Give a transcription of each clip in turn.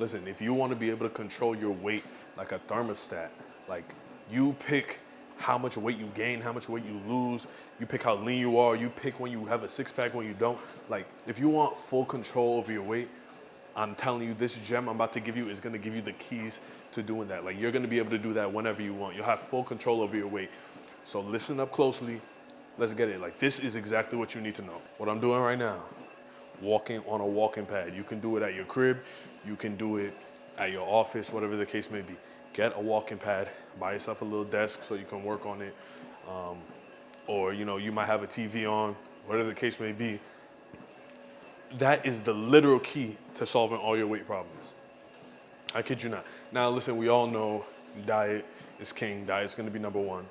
Listen, if you want to be able to control your weight like a thermostat, like you pick how much weight you gain, how much weight you lose, you pick how lean you are, you pick when you have a six pack, when you don't. Like if you want full control over your weight, I'm telling you, this gem I'm about to give you is gonna give you the keys to doing that. Like you're gonna be able to do that whenever you want. You'll have full control over your weight. So listen up closely, let's get it. Like this is exactly what you need to know. What I'm doing right now, walking on a walking pad. You can do it at your crib, you can do it at your office, whatever the case may be. Get a walking pad, buy yourself a little desk so you can work on it. Or you might have a TV on, whatever the case may be. That is the literal key to solving all your weight problems. I kid you not. Now listen, we all know diet is king, diet's gonna be number one.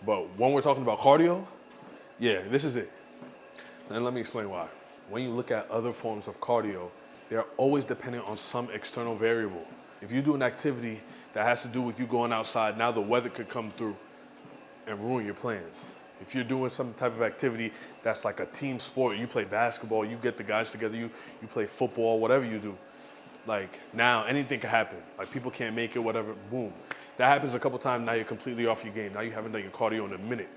But when we're talking about cardio, yeah, this is it. And let me explain why. When you look at other forms of cardio, they're always dependent on some external variable. If you do an activity that has to do with you going outside, now the weather could come through and ruin your plans. If you're doing some type of activity that's like a team sport, you play basketball, you get the guys together, you play football, whatever you do, like now anything can happen. Like people can't make it, whatever, boom. That happens a couple times, now you're completely off your game. Now you haven't done your cardio in a minute.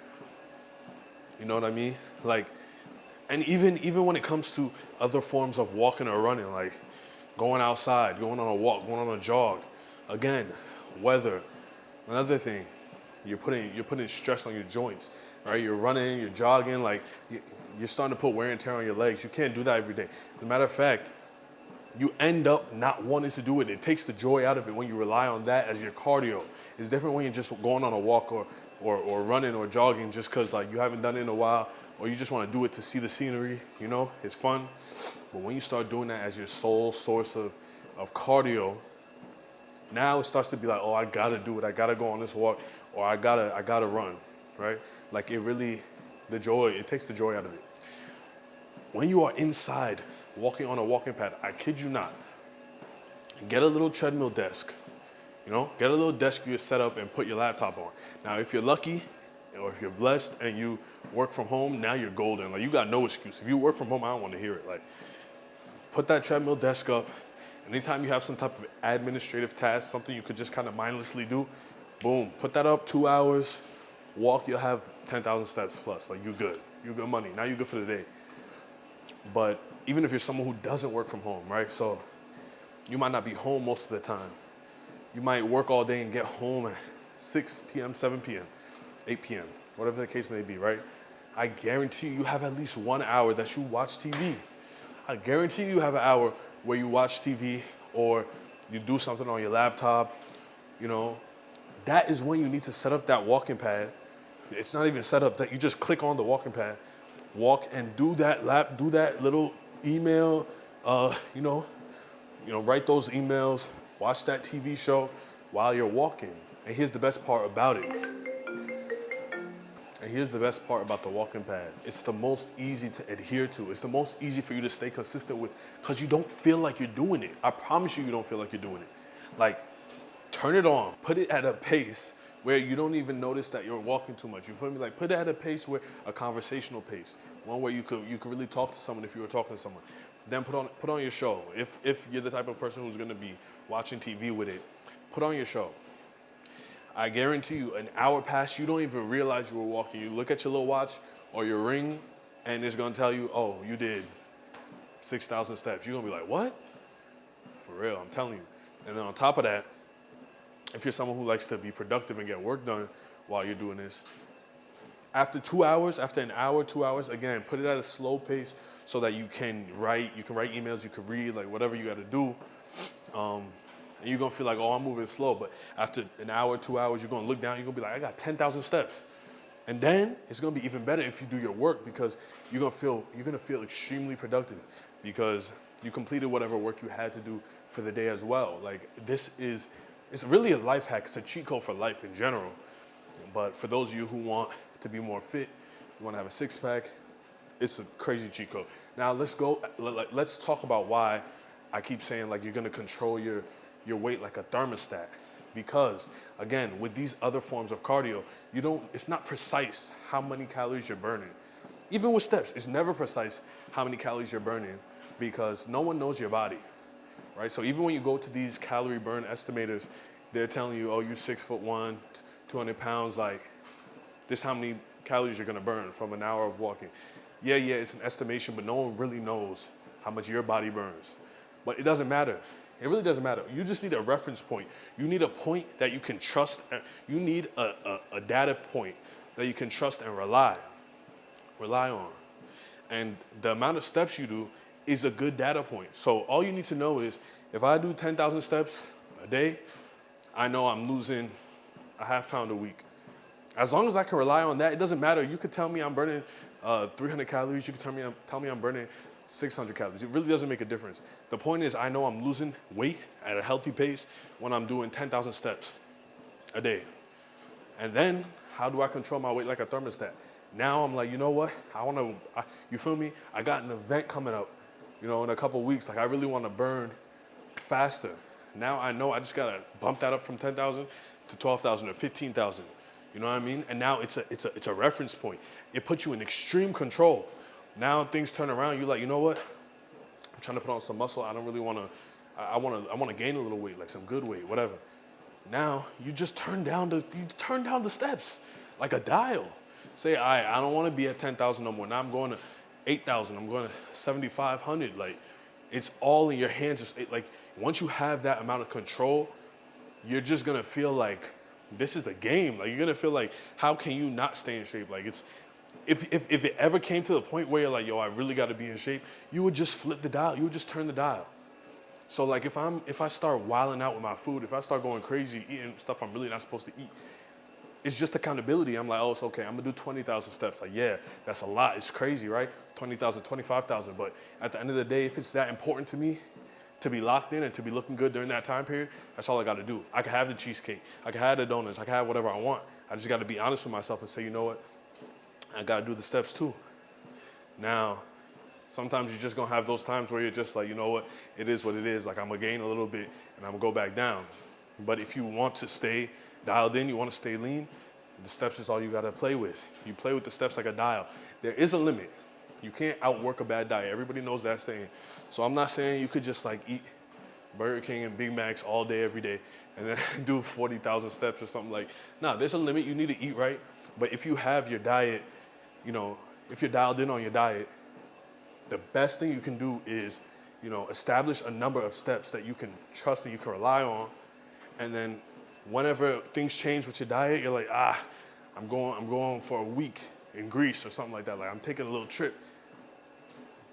You know what I mean? Like, and even when it comes to other forms of walking or running, like going outside, going on a walk, going on a jog, again, weather. Another thing, you're putting stress on your joints, right? You're running, you're jogging, like you're starting to put wear and tear on your legs. You can't do that every day. As a matter of fact, you end up not wanting to do it. It takes the joy out of it when you rely on that as your cardio. It's different when you're just going on a walk or running or jogging just because like you haven't done it in a while, or you just want to do it to see the scenery, it's fun. But when you start doing that as your sole source of cardio, now it starts to be like, oh, I gotta do it. I gotta go on this walk, or I gotta run, right? Like it takes the joy out of it. When you are inside walking on a walking pad, I kid you not, get a little treadmill desk, get a little desk you set up and put your laptop on. Now, if you're lucky, or if you're blessed and you work from home, now you're golden. Like you got no excuse. If you work from home, I don't want to hear it. Like put that treadmill desk up. Anytime you have some type of administrative task, something you could just kind of mindlessly do, boom, put that up, 2 hours, walk, you'll have 10,000 steps plus. Like you're good. You're good money. Now you're good for the day. But even if you're someone who doesn't work from home, right? So you might not be home most of the time. You might work all day and get home at 6 p.m., 7 p.m., 8 p.m., whatever the case may be, right? I guarantee you have at least 1 hour that you watch TV. I guarantee you have an hour where you watch TV or you do something on your laptop, That is when you need to set up that walking pad. It's not even set up, that you just click on the walking pad, walk and do that little email, write those emails, watch that TV show while you're walking. And here's the best part about it. And here's the best part about the walking pad. It's the most easy to adhere to. It's the most easy for you to stay consistent with because you don't feel like you're doing it. I promise you don't feel like you're doing it. Like, turn it on. Put it at a pace where you don't even notice that you're walking too much. You feel me? Like, put it at a pace where a conversational pace. One where you could really talk to someone if you were talking to someone. Then put on your show. If you're the type of person who's gonna be watching TV with it, put on your show. I guarantee you, an hour past, you don't even realize you were walking. You look at your little watch or your ring, and it's gonna tell you, oh, you did 6,000 steps. You're gonna be like, what? For real, I'm telling you. And then on top of that, if you're someone who likes to be productive and get work done while you're doing this, after 2 hours, after an hour, 2 hours, again, put it at a slow pace so that you can write emails, you can read, like whatever you gotta do. And you're gonna feel like, oh, I'm moving slow. But after an hour, 2 hours, you're gonna look down, you're gonna be like, I got 10,000 steps. And then it's gonna be even better if you do your work because you're gonna feel extremely productive because you completed whatever work you had to do for the day as well. Like it's really a life hack. It's a cheat code for life in general. But for those of you who want to be more fit, you wanna have a six pack, it's a crazy cheat code. Now let's talk about why I keep saying like you're gonna control your weight like a thermostat. Because again, with these other forms of cardio, it's not precise how many calories you're burning. Even with steps, it's never precise how many calories you're burning because no one knows your body. right? So even when you go to these calorie burn estimators, they're telling you, oh, you 6'1", 200 pounds, like this how many calories you're gonna burn from an hour of walking. Yeah, it's an estimation, but no one really knows how much your body burns. But it doesn't matter. It really doesn't matter. You just need a reference point. You need a point that you can trust. You need a data point that you can trust and rely on. And the amount of steps you do is a good data point. So all you need to know is if I do 10,000 steps a day, I know I'm losing a half pound a week. As long as I can rely on that, it doesn't matter. You could tell me I'm burning 300 calories. You could tell me I'm burning 600 calories. It really doesn't make a difference. The point is I know I'm losing weight at a healthy pace when I'm doing 10,000 steps a day. And then how do I control my weight like a thermostat? Now I'm like, you know what? You feel me? I got an event coming up, in a couple weeks. Like I really want to burn faster. Now I know I just gotta bump that up from 10,000 to 12,000 or 15,000. You know what I mean? And now it's a reference point. It puts you in extreme control. Now things turn around. You're like, you know what? I'm trying to put on some muscle. I don't really want to. I want to gain a little weight, like some good weight, whatever. Now you just turn down the steps like a dial. Say, I don't want to be at 10,000 no more. Now I'm going to 8,000. I'm going to 7,500. Like it's all in your hands. Like once you have that amount of control, you're just gonna feel like this is a game. Like you're gonna feel like how can you not stay in shape? Like it's. If it ever came to the point where you're like, yo, I really got to be in shape, you would just flip the dial. You would just turn the dial. So like if I start wilding out with my food, if I start going crazy, eating stuff I'm really not supposed to eat, it's just accountability. I'm like, oh, it's okay. I'm gonna do 20,000 steps. Like, yeah, that's a lot. It's crazy, right? 20,000, 25,000. But at the end of the day, if it's that important to me to be locked in and to be looking good during that time period, that's all I got to do. I can have the cheesecake. I can have the donuts. I can have whatever I want. I just got to be honest with myself and say, you know what? I gotta do the steps too. Now, sometimes you're just gonna have those times where you're just like, you know what, it is what it is. Like I'm gonna gain a little bit and I'm gonna go back down. But if you want to stay dialed in, you wanna stay lean, the steps is all you gotta play with. You play with the steps like a dial. There is a limit. You can't outwork a bad diet. Everybody knows that saying. So I'm not saying you could just like eat Burger King and Big Macs all day, every day, and then do 40,000 steps or something like. Nah, there's a limit. You need to eat right. But if you have your diet, if you're dialed in on your diet, the best thing you can do is, establish a number of steps that you can trust and you can rely on. And then whenever things change with your diet, you're like, I'm going for a week in Greece or something like that. Like I'm taking a little trip.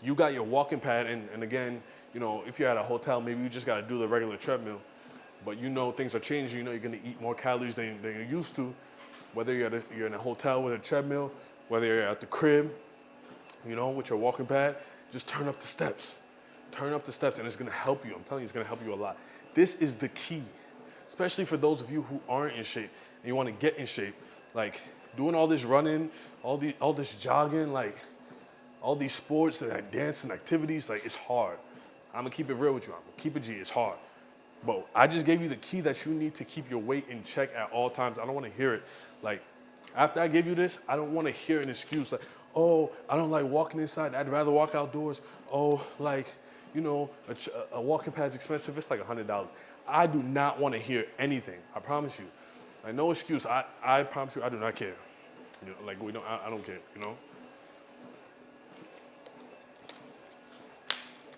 You got your walking pad, and again, if you're at a hotel, maybe you just got to do the regular treadmill. But things are changing. You're going to eat more calories than you're used to. Whether you're in a hotel with a treadmill, whether you're at the crib, with your walking pad, just turn up the steps. Turn up the steps, and it's gonna help you. I'm telling you, it's gonna help you a lot. This is the key, especially for those of you who aren't in shape and you wanna get in shape. Like doing all this running, all this jogging, like all these sports and like dance and activities, like it's hard. I'm gonna keep it real with you. I'm gonna keep it G, it's hard. But I just gave you the key that you need to keep your weight in check at all times. I don't wanna hear it. Like, after I gave you this, I don't want to hear an excuse like, oh, I don't like walking inside. I'd rather walk outdoors. Oh, like, a walking pad's expensive. It's like $100. I do not want to hear anything. I promise you. Like, no excuse. I promise you, I do not care. I don't care,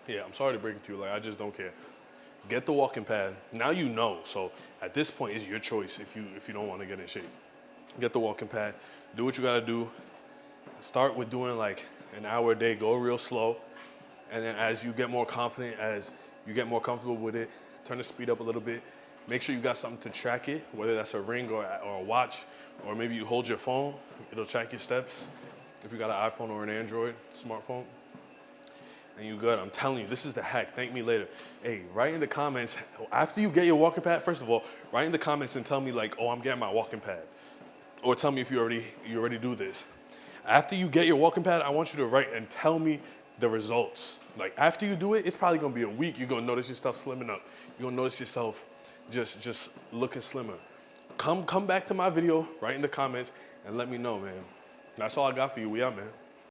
Yeah, I'm sorry to break it to you. Like, I just don't care. Get the walking pad. Now you know. So at this point, it's your choice if you don't want to get in shape. Get the walking pad, do what you gotta do. Start with doing like an hour a day, go real slow. And then as you get more confident, as you get more comfortable with it, turn the speed up a little bit. Make sure you got something to track it, whether that's a ring or a watch, or maybe you hold your phone, it'll track your steps. If you got an iPhone or an Android smartphone, and you good. I'm telling you, this is the hack. Thank me later. Hey, write in the comments, after you get your walking pad, first of all, write in the comments and tell me like, oh, I'm getting my walking pad. Or tell me if you already do this. After you get your walking pad, I want you to write and tell me the results. Like after you do it, it's probably gonna be a week. You're gonna notice your stuff slimming up. You're gonna notice yourself just looking slimmer. Come back to my video, write in the comments, and let me know, man. That's all I got for you. We out, man.